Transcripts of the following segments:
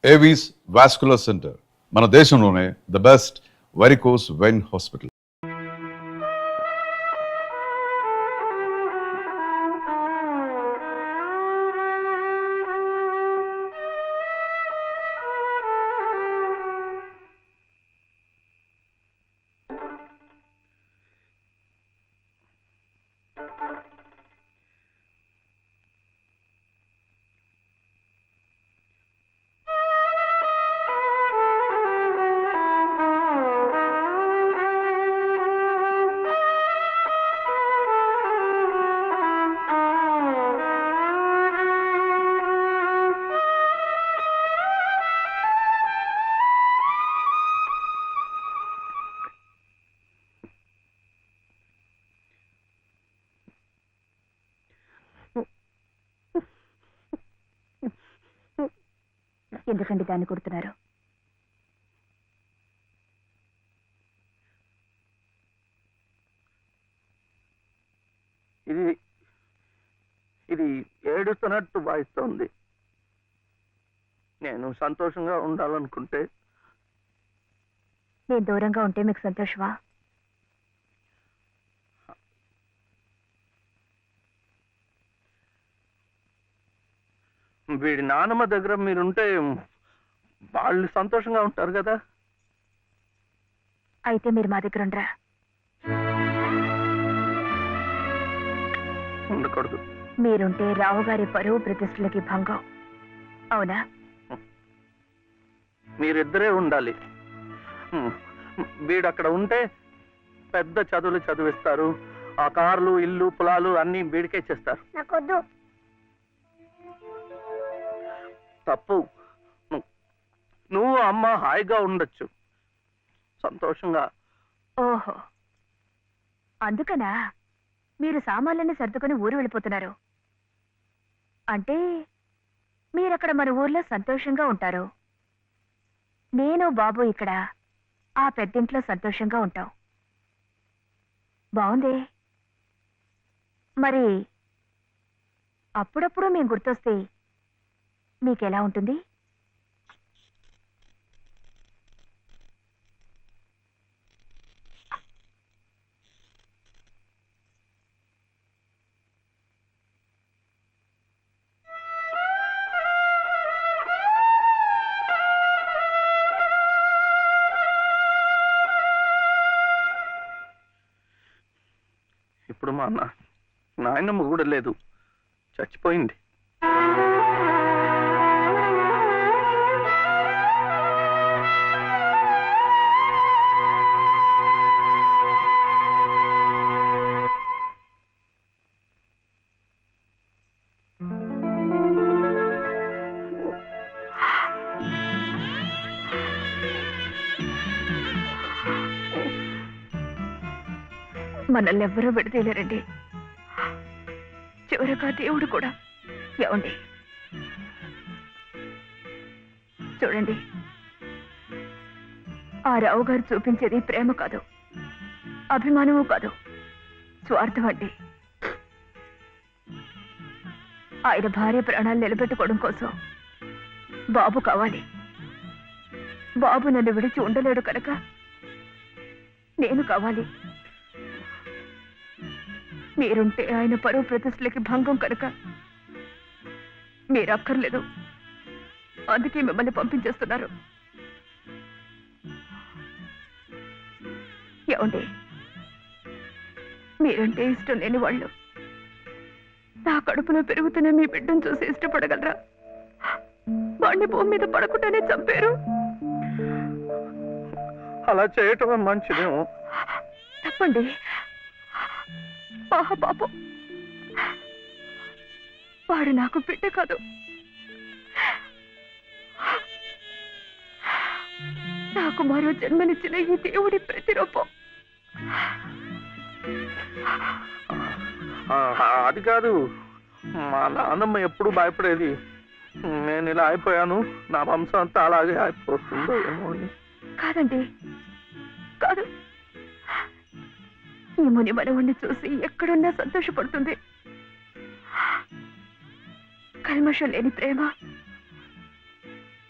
Avis vascular centre మన దేశంలోనే the best varicose vein hospital. ఎందుకండి దాన్ని కొడుతున్నారు? ఇది ఇది ఏడుస్తున్నట్టు వాయిస్తోంది. నేను సంతోషంగా ఉండాలనుకుంటే నేను దూరంగా ఉంటే మీకు సంతోషమా? వీడి నాన్నమ్మ దగ్గర మీరుంటే వాళ్ళు సంతోషంగా ఉంటారు కదా. అయితే మీరు మా దగ్గర ఉండరా? ఉండకూడదు. మీరుంటే రావు గారి పరువు ప్రతిష్టలకి భంగం. అవునా? మీరిద్దరే ఉండాలి. వీడు అక్కడ ఉంటే పెద్ద చదువులు చదివిస్తారు. ఆ కార్లు, ఇల్లు, పొలాలు అన్ని వీడికే చేస్తారు. నాకొద్దు. తప్పు. నువ్వు అమ్మ హాయిగా ఉండొచ్చు, సంతోషంగా. ఓహో, అందుకనా మీరు సామాన్లన్నీ సర్దుకొని ఊరు వెళ్ళిపోతున్నారు? అంటే మీరక్కడ మన ఊర్లో సంతోషంగా ఉంటారు, నేను బాబు ఇక్కడ ఆ పెద్దింట్లో సంతోషంగా ఉంటాం. బాగుంది. మరి అప్పుడప్పుడు మేము గుర్తొస్తే మీకెలా ఉంటుంది? ఇప్పుడు మా నాయనమ్మ కూడా లేదు, చచ్చిపోయింది. మనల్ని ఎవ్వరూ విడతీయలేరండి, చివరగా దేవుడు కూడా. ఏమండి చూడండి, ఆ రావు గారు చూపించేది ప్రేమ కాదు, అభిమానము కాదు, స్వార్థం అండి. ఆయన భార్య ప్రాణాలు నిలబెట్టుకోవడం కోసం బాబు కావాలి. బాబు నన్ను విడిచి ఉండలేడు కనుక నేను కావాలి. మీరుంటే ఆయన పరువు ప్రతిష్టలకి భంగం కనుక మీరు అక్కర్లేదు, అందుకే మిమ్మల్ని పంపించేస్తున్నారు. ఏమండి, మీరంటే ఇష్టం లేని వాళ్ళు నా కడుపులో పెరుగుతున్న మీ బిడ్డను చూసి ఇష్టపడగలరా? వాడిని భూమి మీద పడకుండానే చంపారు. అలా చేయటం మంచిదేమో. తప్పండి. పాపం, వాడు నాకు బిడ్డ కాదు, నాకు మరో జన్మనిచ్చిన ఈ దేవుడి ప్రతిరూపం. అది కాదు, మా నాన్నమ్మ ఎప్పుడు భయపడేది నేను ఇలా అయిపోయాను, నా వంశం అంతా అలాగే అయిపోతుందో ఏమో అని. కాదండి, కాదు. ఈ ముని మనవుణ్ణి చూసి ఎక్కడున్నా సంతోషపడుతుంది. కల్మషం లేని ప్రేమ,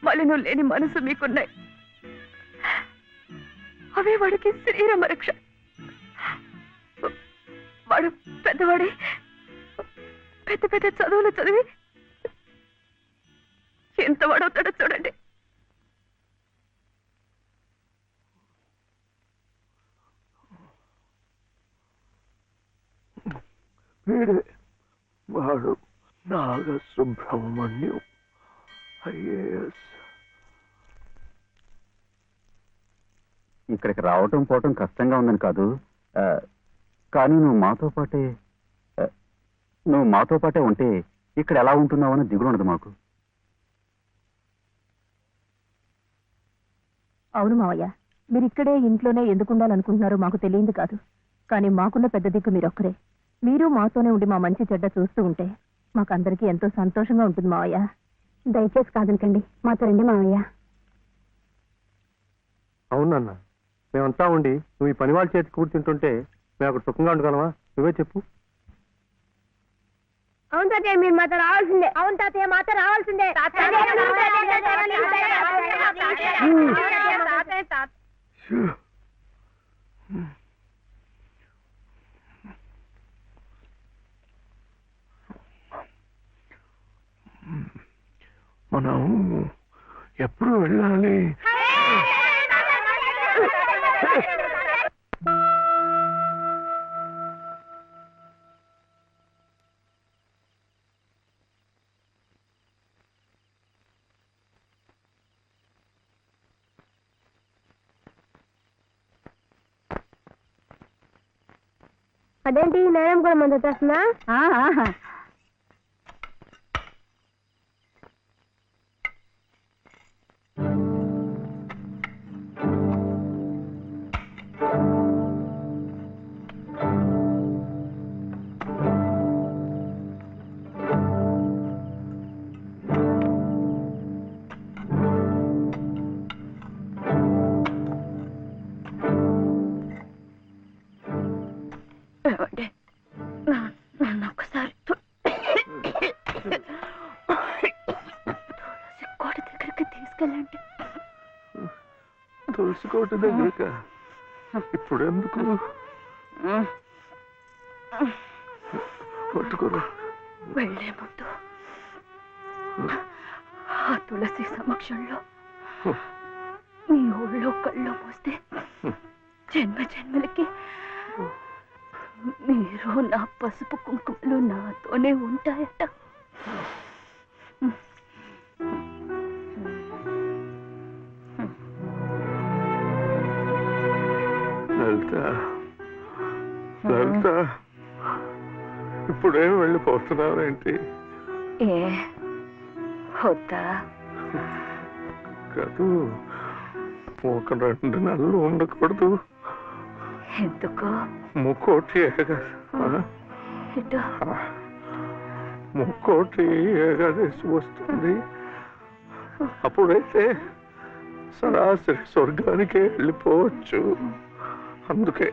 మలినం లేని మనసు మీకున్నాయి. అవే వాడికి శ్రీరామ రక్ష. వాడు పెద్దవాడే పెద్ద పెద్ద చదువులు చదివి ఎంత వాడవుతాడో చూడండి. వీడే వాడు నాగసుబ్రహ్మణ్యం ఐఏఎస్. ఇక్కడికి రావటం పోవటం కష్టంగా ఉందని కాదు, కానీ నువ్వు మాతో పాటే ఉంటే ఇక్కడ ఎలా ఉంటున్నావని దిగులు ఉండదు మాకు. అవును మావయ్య, మీరు ఇక్కడే ఇంట్లోనే ఎందుకు ఉండాలనుకుంటున్నారో మాకు తెలియంది కాదు. కానీ మాకున్న పెద్ద దిక్కు మీరొక్కరే. మీరు మాతోనే ఉండి మా మంచి చెడ్డ చూస్తూ ఉంటే మాకందరికీ ఎంతో సంతోషంగా ఉంటుంది మావయ్య. దయచేసి కాదనకండి, మాతో రండి మావయ్య. అవునన్నా, మేమంతా ఉండి నువ్వు ఈ పని వాళ్ళ చేతి కూర్చుంటుంటే మేము అక్కడ సుఖంగా ఉండగలమా? నువ్వే చెప్పు. అవును తాతయ్య, మీరు మాతో రావాల్సిందే. అవును తాతయ్య, మాతో రావాల్సిందే. మనం ఎప్పుడు వెళ్ళాలి? అదేంటి నేరం కూడా మంది వచ్చేస్తున్నా? నన్ను ఒక్కసారి కోట దగ్గరికి తీసుకెళ్ళండి. తులసి కోట దగ్గరక ఇప్పుడు ఎందుకు? పట్టుకోరు. వెళ్లే ముందు ఆ తులసి సమక్షంలో మీ ఊళ్ళో కళ్ళు మూస్తే జన్మ జన్మలకి మీరు నా పసుపు కుంకుమలు నాతోనే ఉంటాయట. లలిత, లలిత, ఇప్పుడేం వెళ్ళిపోతున్నావేంటి? ఏ వద్దా? కాదు, ఒక 2 నెలలు ఉండకూడదు. ఎందుకు? ముక్కోటి ముక్కోటి ఏకాదశి వస్తుంది. అప్పుడైతే సరాసరి స్వర్గానికే వెళ్ళిపోవచ్చు. అందుకే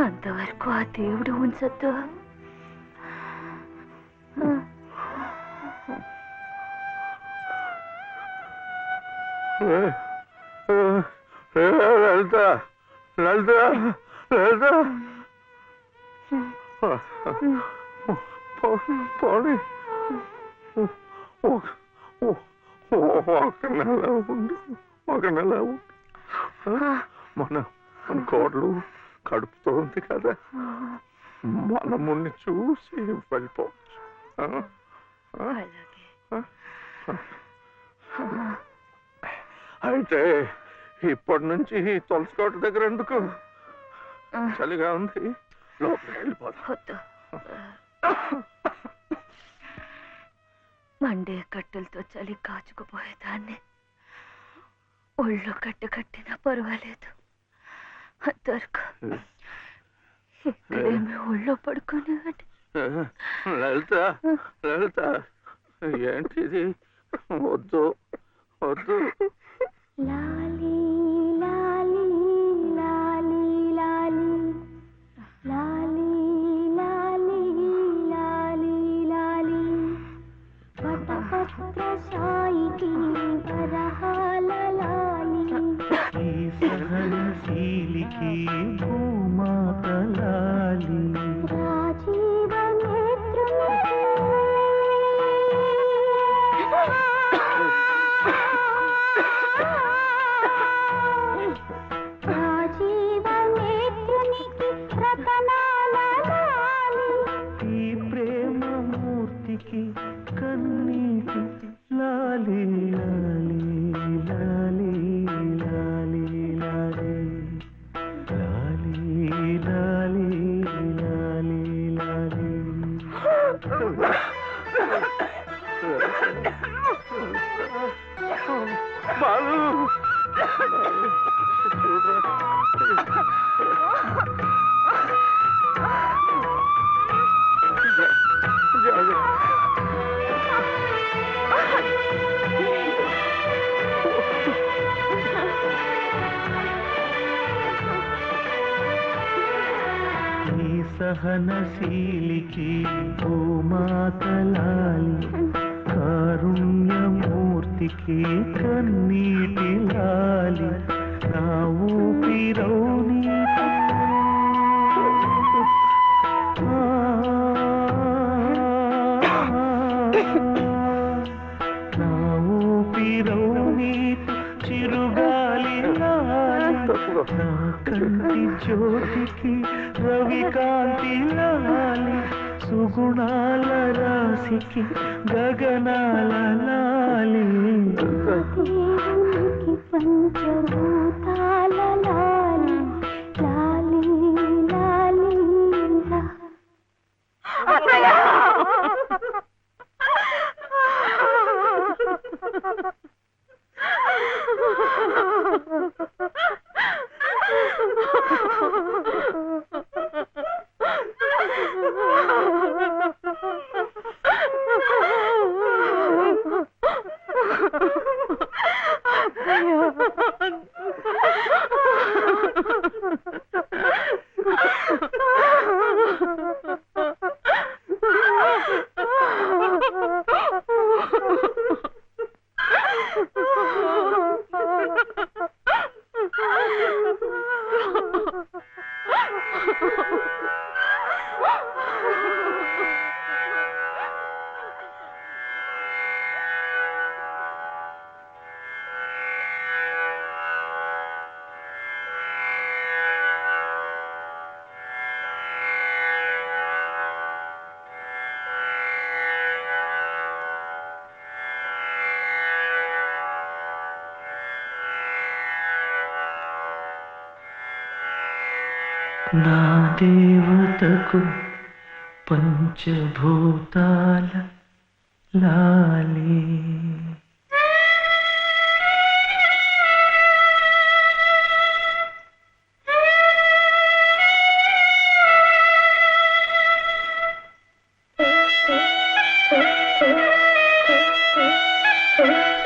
అంతవరకు ఆ దేవుడు ఉంచద్దు. లలిత, లలిత, లలిత, పోనీ ఒక నెల ఉండు, ఒక నెల ఉండు. మన కోడలు కడుపుతో ఉంది కదా, మనముని చూసి వెళ్ళిపోవచ్చు. అయితే ఇప్పటి నుంచి తులసికోట దగ్గర ఎందుకు? చలిగా ఉంది, లోపలికి వెళ్ళిపోతా. మండే కట్టెలతో చలి కాచుకుపోయేదాన్ని. ఒళ్ళు కట్టినా పర్వాలేదు. అంతవరకు ఇక్కడేమి ఒళ్ళో పడుకునేవాడి. లలిత, లలిత, ఏంటిది? వద్దు, వద్దు. లాలి లాలి లాలి లాలి లాలి లాలి లాలి లాలి పట పట కన్నీటికి భూమాత లాలి ఈ ప్రేమ మూర్తికి కన్నీటి లాలి లాలి లాలి లాలి లాలి లాలి లాలి లాలి లాలి బాలు ఈ సహనశీలికి భూమాత లాలి కారుణ్యమూర్తికి కన్నీటి లాలి నా ఊపిరౌని నా ఊపిరౌని చిరుగాలి లాలి నా కంటి జ్యోతికి రవికాంతి లాలి సుగుణాల రాశికి గగనాల లాలి పంచభూతాల లాలి లాలి లాలి నా దేవతకు పంచభూతాల లాలి Thank you.